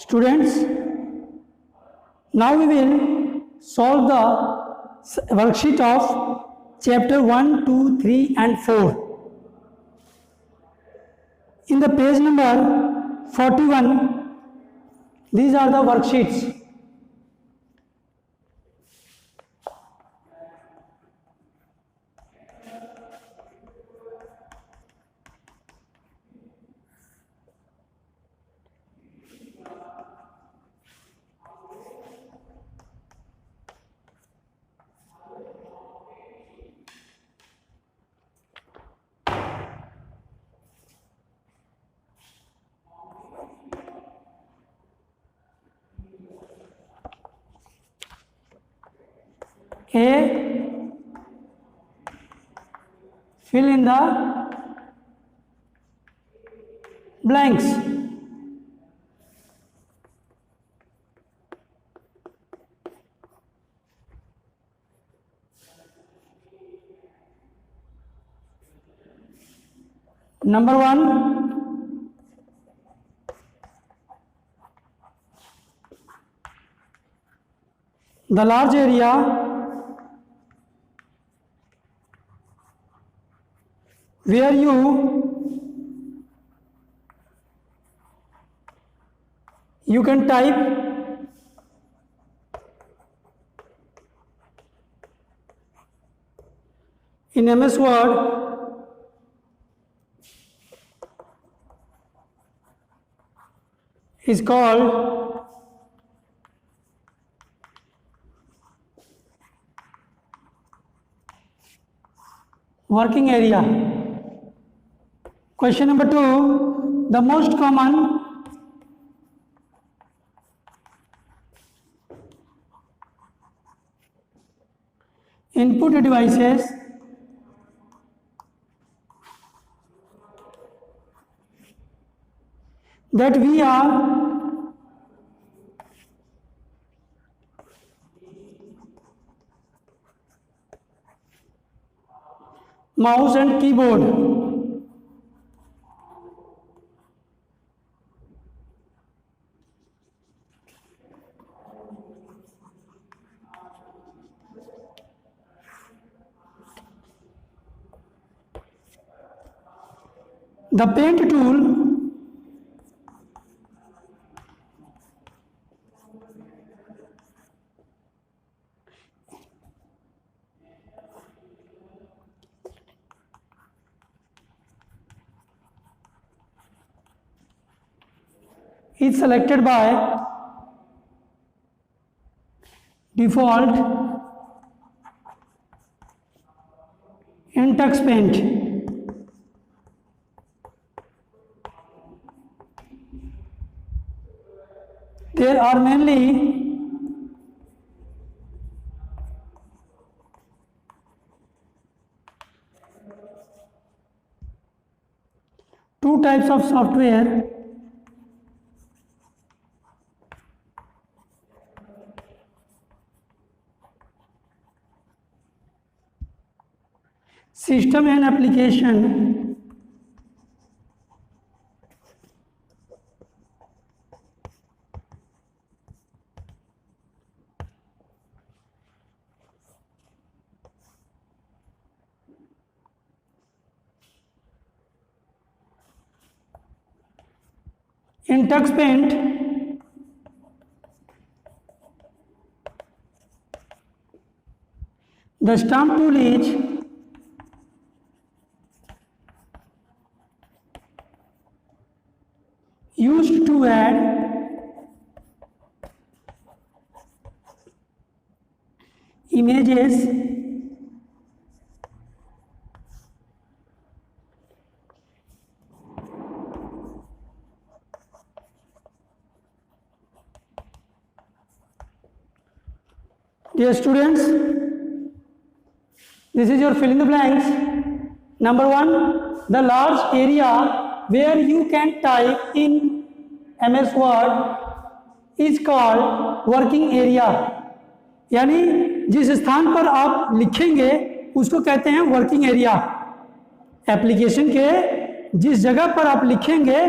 Students, now we will solve the worksheet of chapter 1, 2, 3 and 4. In the page number 41, these are the worksheets. A, fill in the blanks. Number 1, the large area where you can type in MS Word is called working area. Question number 2, the most common input devices that we are mouse and keyboard. The paint tool is selected by default in Tux Paint. There are mainly two types of software. System and application. In Tux Paint, the stamp tool is used to add images Dear students, this is your fill in the blanks. Number 1, the large area where you can type in MS Word is called working area. यानी जिस स्थान पर आप लिखेंगे उसको कहते हैं working area. Application के जिस जगह पर आप लिखेंगे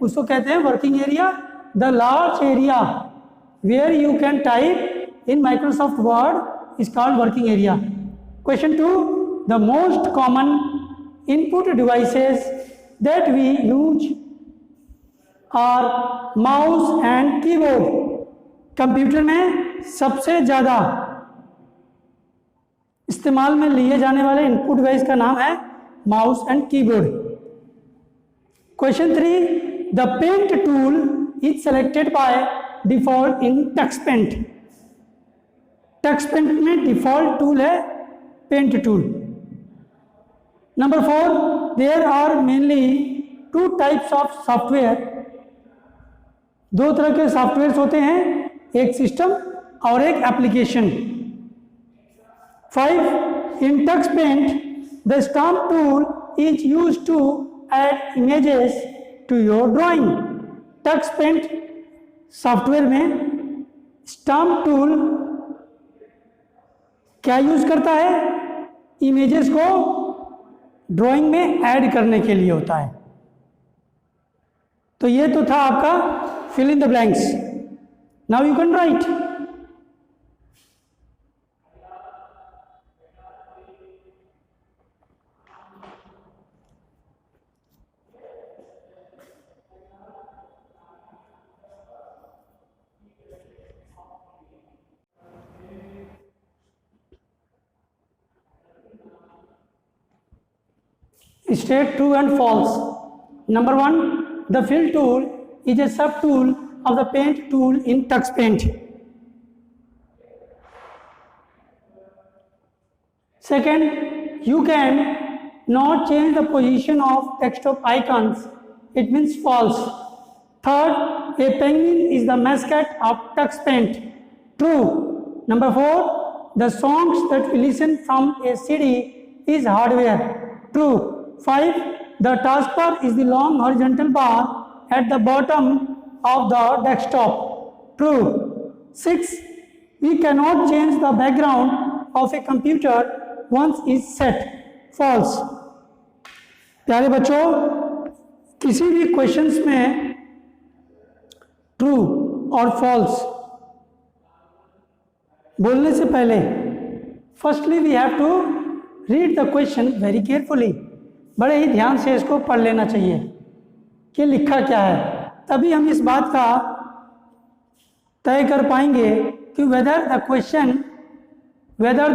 उसको कहते हैं working area the large area where you can type in Microsoft Word is called working area. Question 2, the most common input devices that we use are mouse and keyboard. Computer में सबसे ज़्यादा इस्तेमाल में लिए जाने वाले इनपुट डिवाइस का नाम है mouse and keyboard. Question 3, the paint tool is selected by default in Tux Paint. Tux Paint में डिफॉल्ट टूल है paint tool. Number 4, there are mainly 2 types of software. 2 तरह के सॉफ्टवेयर होते हैं, एक सिस्टम और एक application. 5, in TuxPaint, the stamp tool is used to add images to your drawing. TuxPaint software में स्टाम्प टूल क्या यूज करता है? इमेजेस को ड्राइंग में ऐड करने के लिए होता है. तो ये तो था आपका fill in the blanks. Now you can write. State true and false. Number 1, the fill tool is a sub-tool of the paint tool in TuxPaint. Second, you can not change the position of desktop icons. It means false. Third, a penguin is the mascot of TuxPaint. True. Number 4, the songs that we listen from a CD is hardware. True. 5, the taskbar is the long horizontal bar at the bottom of the desktop. True. 6, we cannot change the background of a computer once is set. False. प्यारे बच्चों, किसी भी questions में true और false बोलने से पहले firstly we have to read the question very carefully. बड़े ही ध्यान से इसको पढ़ लेना चाहिए कि लिखा क्या है, तभी हम इस बात का तय कर पाएंगे कि whether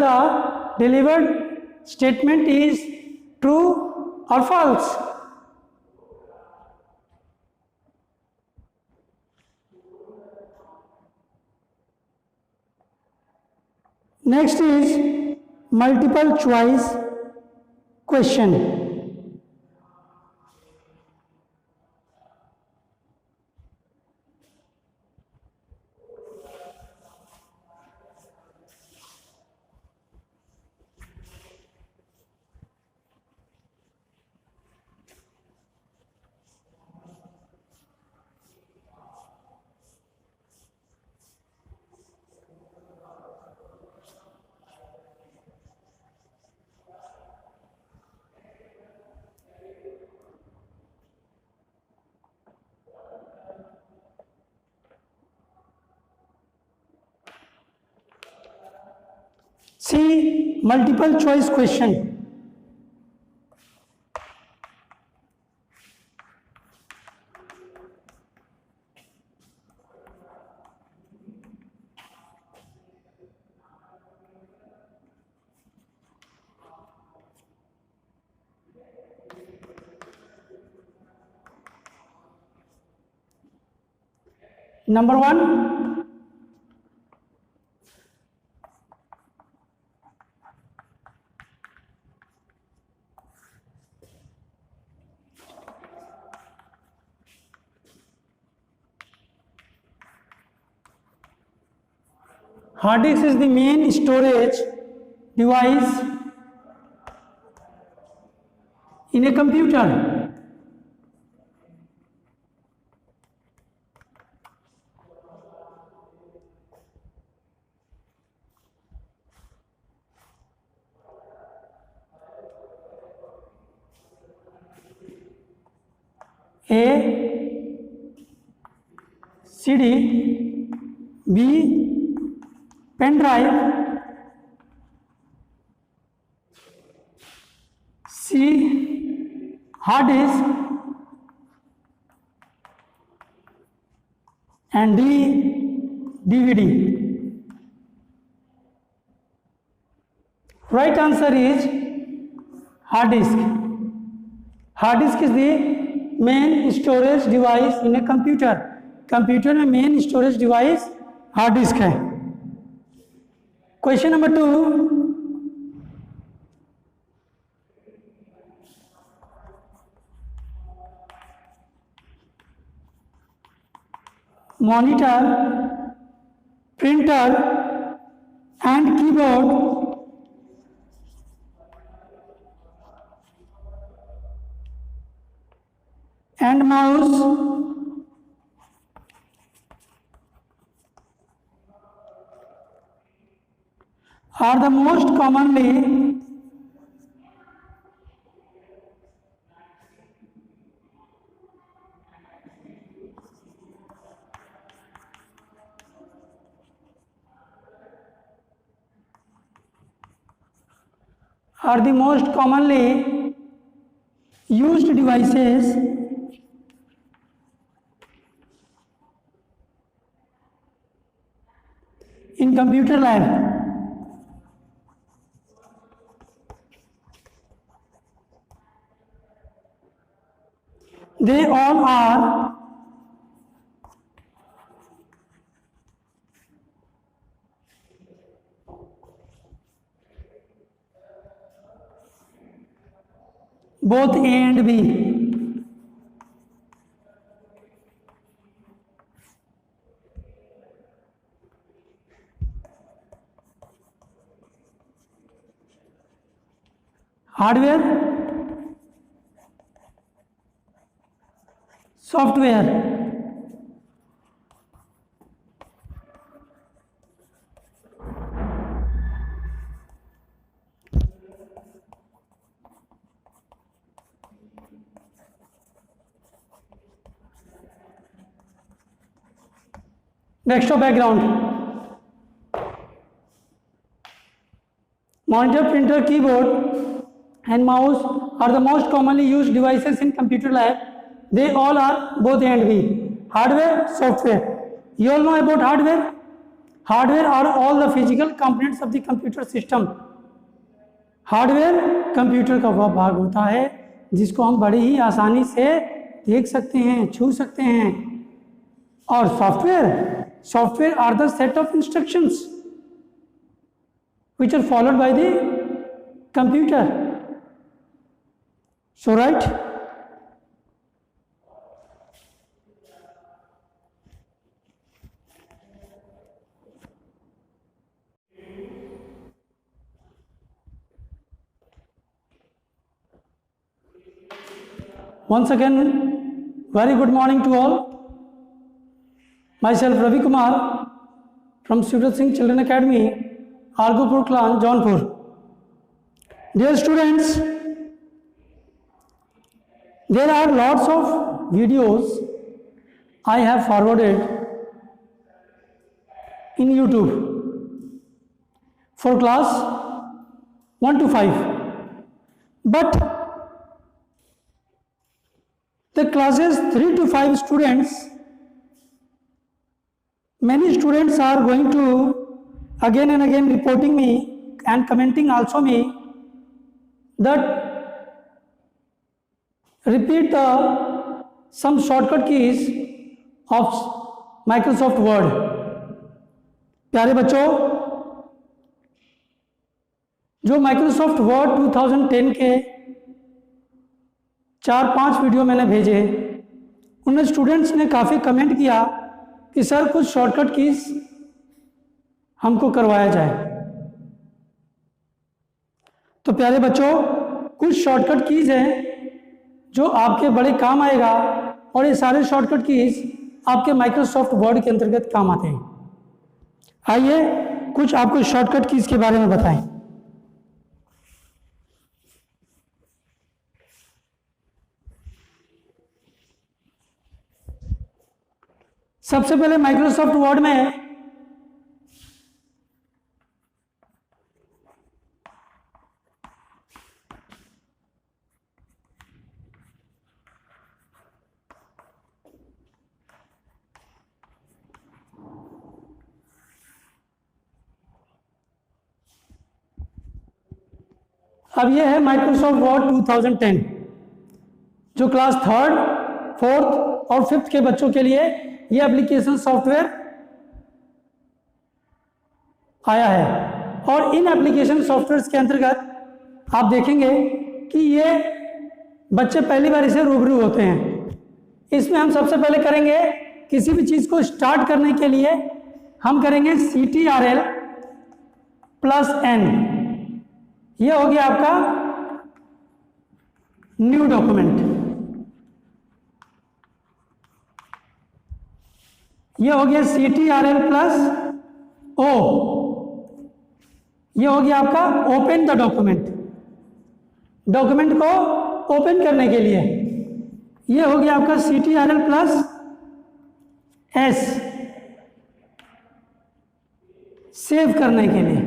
the delivered statement is true और false. Next is multiple choice question. See multiple choice question. Number 1, hard disk is the main storage device in a computer. A CD, B pen drive, C hard disk, and D DVD. Right answer is hard disk. Hard disk is the main storage device in a computer. Computer में main storage device hard disk है. Question number 2, monitor, printer and keyboard and mouse are the most commonly used devices in computer lab. They all are both A and B. Hardware, software. Desktop background. Monitor, printer, keyboard and mouse are the most commonly used devices in computer lab. They all are both A and B. Hardware, software. You all know about hardware? Hardware are all the physical components of the computer system. Hardware computer का वह भाग होता है जिसको हम बड़ी ही आसानी से देख सकते हैं, छू सकते हैं. और software are the set of instructions which are followed by the computer. So right? Once again, very good morning to all. Myself Ravi Kumar from Surat Singh Children Academy, Argopur Clan, Jaunpur. Dear students, there are lots of videos I have forwarded in YouTube for class 1 to 5. But the classes 3 to 5 students, many students are going to again and again reporting me and commenting also me that repeat some shortcut keys of Microsoft Word. प्यारे बच्चों, जो Microsoft Word 2010 के 4-5 video मैंने भेजे, उनमें students ने काफ़ी comment किया कि सर कुछ शॉर्टकट कीज हमको करवाया जाए. तो प्यारे बच्चों, कुछ शॉर्टकट कीज हैं जो आपके बड़े काम आएगा और ये सारे शॉर्टकट कीज आपके माइक्रोसॉफ्ट वर्ड के अंतर्गत काम आते हैं. आइए कुछ आपको शॉर्टकट कीज के बारे में बताएं. सबसे पहले माइक्रोसॉफ्ट वर्ड में अब ये है माइक्रोसॉफ्ट वर्ड 2010 जो क्लास 3rd, 4th और 5th के बच्चों के लिए ये एप्लीकेशन सॉफ्टवेयर आया है। और इन एप्लीकेशन सॉफ्टवेयर के अंतर्गत आप देखेंगे कि ये बच्चे पहली बार इसे रूबरू होते हैं। इसमें हम सबसे पहले करेंगे किसी भी चीज़ को स्टार्ट करने के लिए हम करेंगे CTRL + N। ये हो गया आपका न्यू डॉक्यूमेंट। ये हो गया CTRL + O। ये हो गया आपका ओपन द डॉक्यूमेंट, डॉक्यूमेंट को ओपन करने के लिए। ये हो गया आपका CTRL + S, सेव करने के लिए।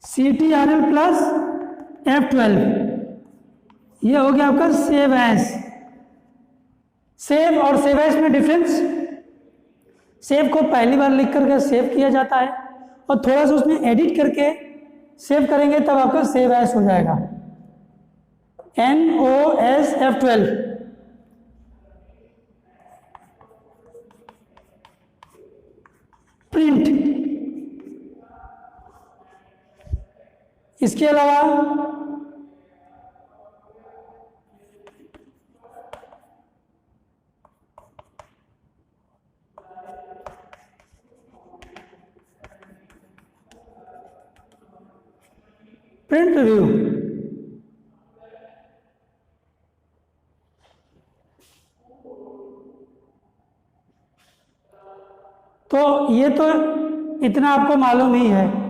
CTRL + F12, ये हो गया आपका सेव एज। सेव और सेव एज में डिफरेंस, सेव को पहली बार लिख करके सेव किया जाता है और थोड़ा सा उसमें एडिट करके सेव करेंगे तब आपका सेव एज हो जाएगा। NOS F12। प्रिंट, इसके अलावा प्रिंट रिव्यू, तो ये तो इतना आपको मालूम ही है।